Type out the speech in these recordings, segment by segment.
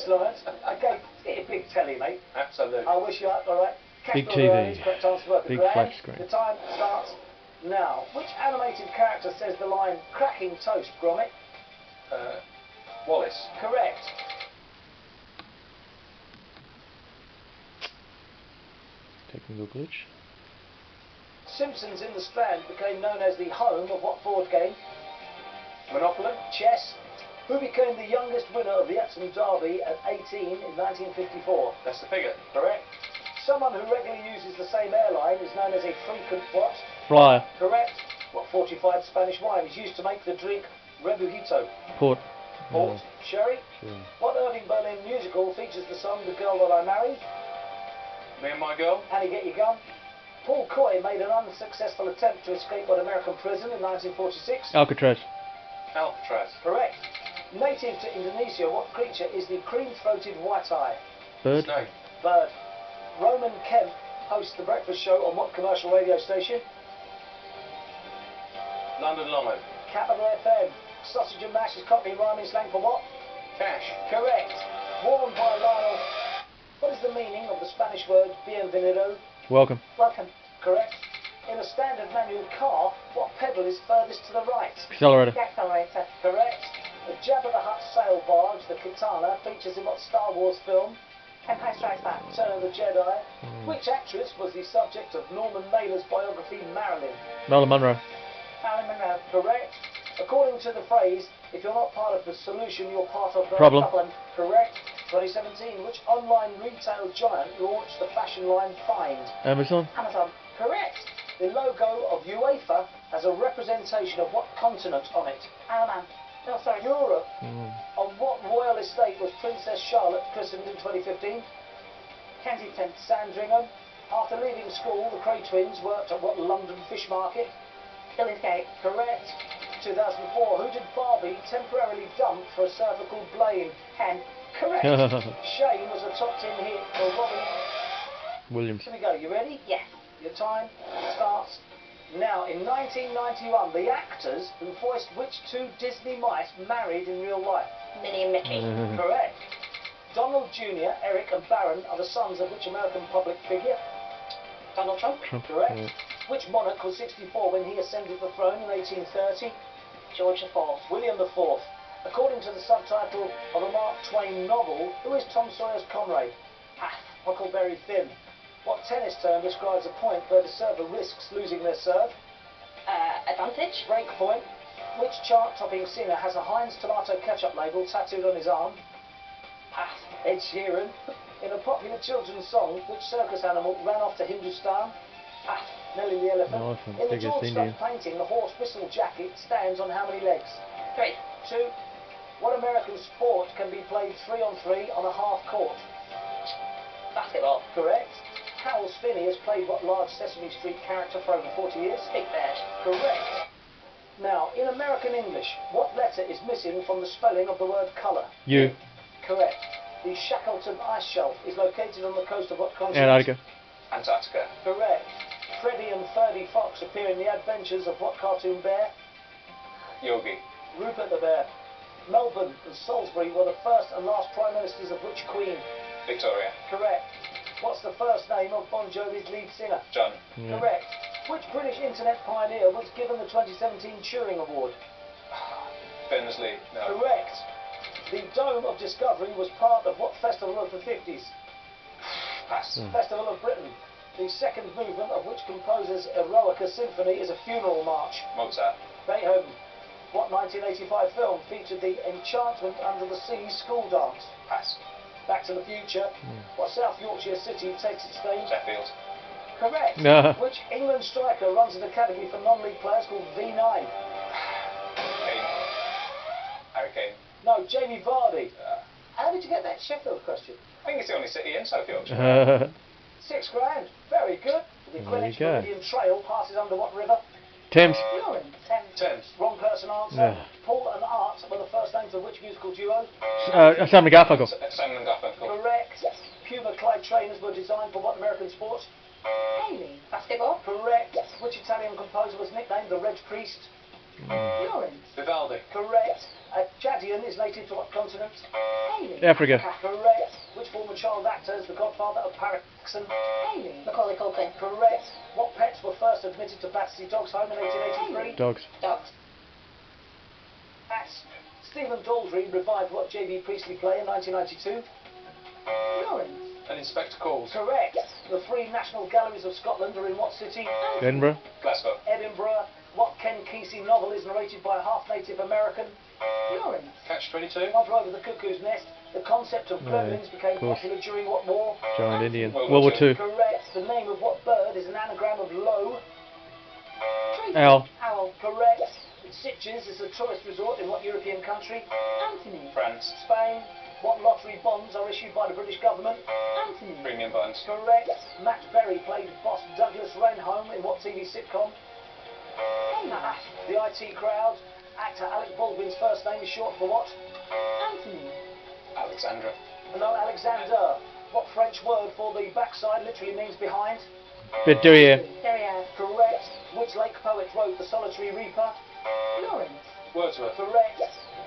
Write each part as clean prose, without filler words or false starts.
Thanks, Lawrence. Okay, get your big telly, mate. Absolutely. I wish you luck, alright. Big TV. Big flat screen. The time starts now. Which animated character says the line, cracking toast, Gromit? Wallace. Correct. Technical glitch. Simpsons in the Strand became known as the home of what board game? Monopoly. Chess. Who became the youngest winner of the Epsom Derby at 18 in 1954? That's the figure. Correct. Someone who regularly uses the same airline is known as a frequent what? Flyer. Correct. What fortified Spanish wine is used to make the drink rebujito? Port. Port. Sherry. Sure. What Irving Berlin musical features the song The Girl That I Married? Me and My Girl. Annie, get your gun. Paul Coy made an unsuccessful attempt to escape what American prison in 1946? Alcatraz. Alcatraz. Correct. Native to Indonesia, what creature is the cream-throated white-eye? Bird. Snake. Bird. Roman Kemp hosts the breakfast show on what commercial radio station? London Live. Capital FM. Sausage and mash is Cockney rhyming slang for what? Cash. Correct. Worn by Lionel. What is the meaning of the Spanish word bienvenido? Welcome. Welcome. Correct. In a standard manual car, what pedal is furthest to the right? Accelerator. The accelerator. Correct. The Jabba the Hutt sail barge, the Kitana, features in what Star Wars film? Empire Strikes Back. Return of the Jedi. Which actress was the subject of Norman Mailer's biography Marilyn? Marilyn Monroe. Marilyn Monroe. Correct. According to the phrase, if you're not part of the solution, you're part of the Problem. Correct. 2017, which online retail giant launched the fashion line Find? Amazon. Amazon. Correct. The logo of UEFA has a representation of what continent on it? Alabama. No, sorry. Europe. On what royal estate was Princess Charlotte christened in 2015? Kensington. Sandringham. After leaving school, the Cray twins worked at what London fish market? Billingsgate. Correct. 2004, who did Barbie temporarily dump for a surfer called Blaine? Ken. Correct. Shane was a top 10 hit for Robbie Williams. Here we go. You ready? Yes. Your time starts now. In 1991, the actors who voiced which two Disney mice married in real life? Minnie and Mickey. Correct. Donald Jr., Eric and Barron are the sons of which American public figure? Donald Trump. Correct. Which monarch was 64 when he ascended the throne in 1830? George IV. William IV. According to the subtitle of a Mark Twain novel, who is Tom Sawyer's comrade? Huckleberry Finn. What tennis term describes a point where the server risks losing their serve? Advantage. Break point. Which chart-topping singer has a Heinz tomato ketchup label tattooed on his arm? Pass. Ed Sheeran. In a popular children's song, which circus animal ran off to Hindustan? Pass. Nelly the elephant. Elephant, In the biggest George Indian. Scott painting, the horse whistle jacket stands on how many legs? 3. 2. What American sport can be played 3-on-3 on a half court? Basketball. Correct. Hal Spinney has played what large Sesame Street character for over 40 years? Big Bird. Correct. Now, in American English, what letter is missing from the spelling of the word colour? U. Correct. The Shackleton Ice Shelf is located on the coast of what continent? Antarctica. Antarctica. Correct. Freddy and Ferdy Fox appear in the adventures of what cartoon bear? Yogi. Rupert the Bear. Melbourne and Salisbury were the first and last Prime Ministers of which Queen? Victoria. Correct. What's the first name of Bon Jovi's lead singer? John. Yeah. Correct. Which British internet pioneer was given the 2017 Turing Award? Berners-Lee. No. Correct. The Dome of Discovery was part of what festival of the 50s? Pass. Festival of Britain. The second movement of which composer's Eroica Symphony is a funeral march? Mozart. Beethoven. What 1985 film featured the Enchantment Under the Sea school dance? Pass. Back to the Future. What South Yorkshire city takes its name? Sheffield. Correct. No. Which England striker runs an academy for non-league players called V9? Kane. Harry Kane. No, Jamie Vardy. How did you get that Sheffield question? I think it's the only city in South Yorkshire. There £6 grand. Very good. The you Greenwich go. Meridian Trail passes under what river? Thames. Thames. Wrong person answer. Yeah. Paul and Art were the first names of which musical duo? Simon Garfunkel. Simon and Garfunkel. Correct. Puma Clyde trainers were designed for what American sport? Haley. Basketball. Correct. Which Italian composer was nicknamed the Red Priest? Lawrence. Vivaldi. Correct. Jadian is native to what continent? Haley. Africa. Correct. Which former child actor is the godfather of Paxson? Haley. Macaulay Culkin. Correct. What pets were first admitted to Battersea Dogs Home in 1883? Dogs. Dogs. Stephen Daldry revived what JB Priestley play in 1992? Lawrence. An Inspector Calls. Correct. The three National Galleries of Scotland are in what city? Edinburgh. Glasgow. Edinburgh. What Ken Kesey novel is narrated by a half-Native American? Lawrence. Catch 22. Mother Over the Cuckoo's Nest. The concept of gremlins became of course. popular during what war? Giant Indian. World World War War Two. Correct. The name of what bird is an anagram of low? Tracy. Owl. Owl. Correct. Sitges is a tourist resort in what European country? Anthony. France. Spain. What lottery bonds are issued by the British government? Anthony. Premium bonds. Correct. Matt Berry played boss Douglas Renholm in what TV sitcom? Haley. The IT Crowd. Actor Alec Baldwin's first name is short for what? Anthony. Alexandra. No, Alexander. What French word for the backside literally means behind? Bit derriere. Derriere. Correct. Which lake poet wrote The Solitary Reaper? Lawrence. Wordsworth. Correct.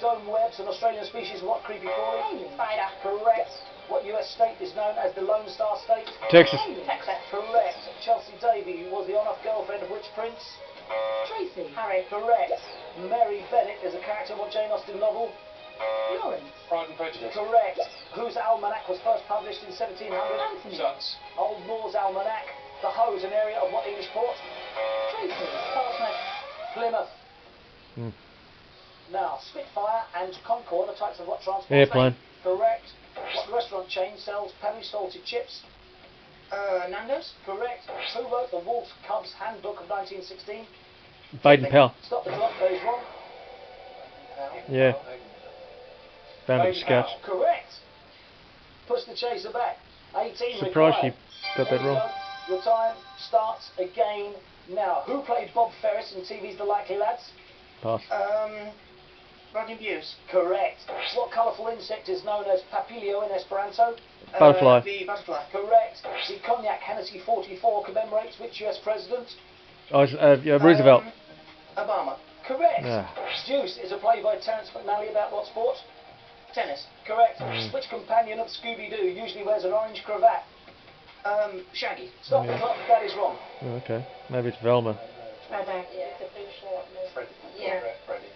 Dome webs, an Australian species of what creepy crawly? Haley. Spider. Correct. What US state is known as the Lone Star State? Texas. Haley. Texas. Correct. Chelsea Davy was the on-off girlfriend of which prince? Tracy. Harry. Correct. Mary Bennett is a character in what Jane Austen novel? Lawrence. Pride and Prejudice. Correct. Whose almanac was first published in 1700? Anthony. Suts. Old Moore's almanac. The Hoe is an area of what English port? Tracy. Portsmouth. Plymouth. Hmm. Now, Spitfire and Concorde are types of what transport? Airplane. Correct. What restaurant chain sells penny salted chips? Nando's. Correct. Who wrote the Wolf Cubs Handbook of 1916? Baden Powell. Stop the clock, that is wrong. Yeah. Found it Baden scouts. Powell. Correct. Push the chaser back. 18 Surprised required. you got There that you wrong. go. Your time starts again now. Who played Bob Ferris in TV's The Likely Lads? Pass. Rodney Buse. Correct. What colourful insect is known as papilio in Esperanto? Butterfly. The butterfly. Correct. The Cognac Hennessy 44 commemorates which US president? Oh, yeah, Roosevelt. Obama. Correct. Ah. Juice is a play by Terence McNally about what sport? Tennis. Correct. Which companion of Scooby-Doo usually wears an orange cravat? Shaggy. Stop the Yeah. clock, that is wrong. Oh, okay. Maybe it's Velma. Freddy. Freddy. Yeah. Freddy.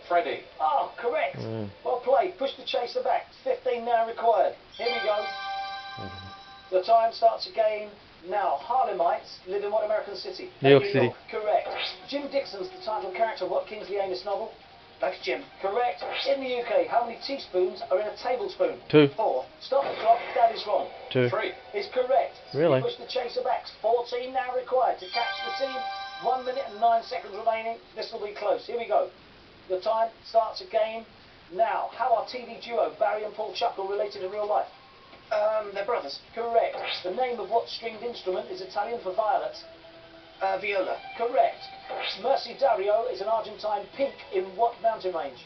Freddy. Oh, correct. Mm. Well played. Push the chaser back. 15 now required. Here we go. The time starts again now. Harlemites live in what American city? New York City. Correct. Jim Dixon's the title character of what Kingsley Amis novel? Like Jim. Correct. In the UK, how many teaspoons are in a tablespoon? 2. 4. Stop the clock. That is wrong. 2. 3. Is correct. Really? Push the chaser back. 14 now required to catch the team. 1 minute and 9 seconds remaining. This will be close. Here we go. The time starts again now. How are TV duo Barry and Paul Chuckle related in real life? They're brothers. Correct. The name of what stringed instrument is Italian for violet? Viola. Correct. Mercy Dario is an Argentine peak in what mountain range?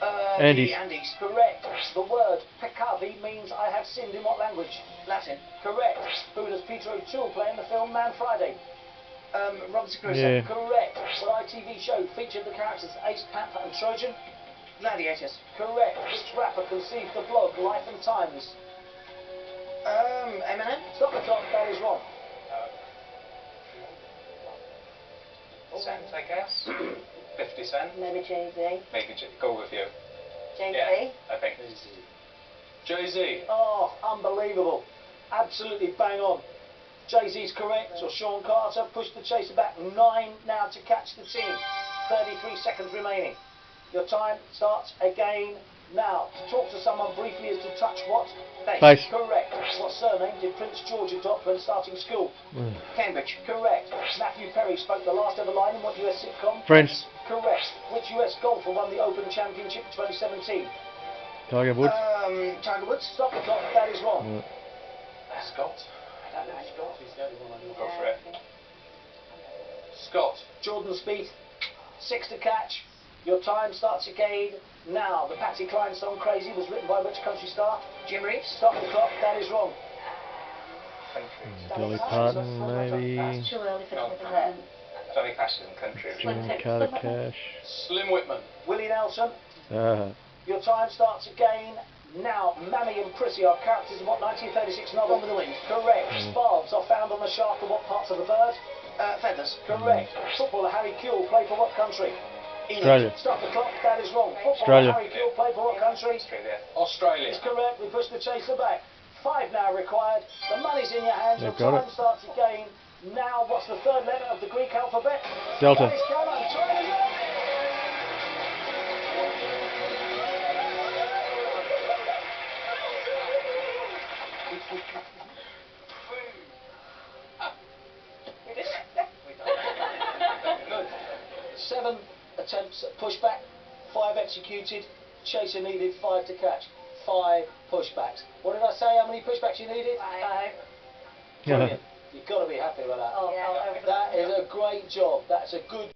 Andes. The Andes. Correct. The word peccavi means I have sinned in what language? Latin. Correct. Who does Peter O'Toole play in the film Man Friday? Robinson Crusoe. Yeah. Correct. What ITV show featured the characters Ace, Panther and Trojan? Gladiators. Correct. Which rapper conceived the blog Life and Times? Eminem. Stop the clock, that is wrong. Cent, I guess. 50 Cent. Maybe Jay-Z. Maybe go with you. Jay-Z. Yeah, I think. Jay-Z. Oh, unbelievable. Absolutely bang on. Jay-Z's correct, or Sean Carter. Push the chaser back. 9 now to catch the team. 33 seconds remaining. Your time starts again now. To talk to someone briefly is to touch what? Face. Correct. What surname did Prince George adopt when starting school? Cambridge. Correct. Matthew Perry spoke the last ever line in what US sitcom? Friends. Correct. Which US golfer won the Open Championship 2017? Tiger Woods. Tiger Woods. Stop the clock, that is wrong. Scott. I don't know, Scott, he's the only one I know. Go for it. Scott. Jordan Spieth, 6 to catch. Your time starts again now. The Patsy Cline song Crazy was written by which country star? Jim Reeves. Stop the clock, that is wrong. Country. Dolly Parton, maybe. Too early for Clifford then. Johnny Cash isn't country. Jim Cash. Slim Whitman. Willie Nelson. Ah. Your time starts again. Now, Mammy and Prissy are characters in what 1936 novel? Gone with the Wind. Correct. Barbs are found on the shaft of what parts of the bird? Feathers. Correct. Footballer Harry Kewell played for what country? Australia. Stop the clock, that is wrong. Footballer Australia. Harry Kewell played for what country? Australia. It's correct. We push the chaser back. 5 now required. The money's in your hands. Your They've got time it. starts again. Now, what's the third letter of the Greek alphabet? Delta. That is Gamma. Time is up. Good. 7 attempts at pushback, 5 executed, chaser needed, 5 to catch. 5 pushbacks. What did I say? How many pushbacks you needed? 5. Brilliant. You've got to be happy with that. Oh, yeah. That is a great job. That's a good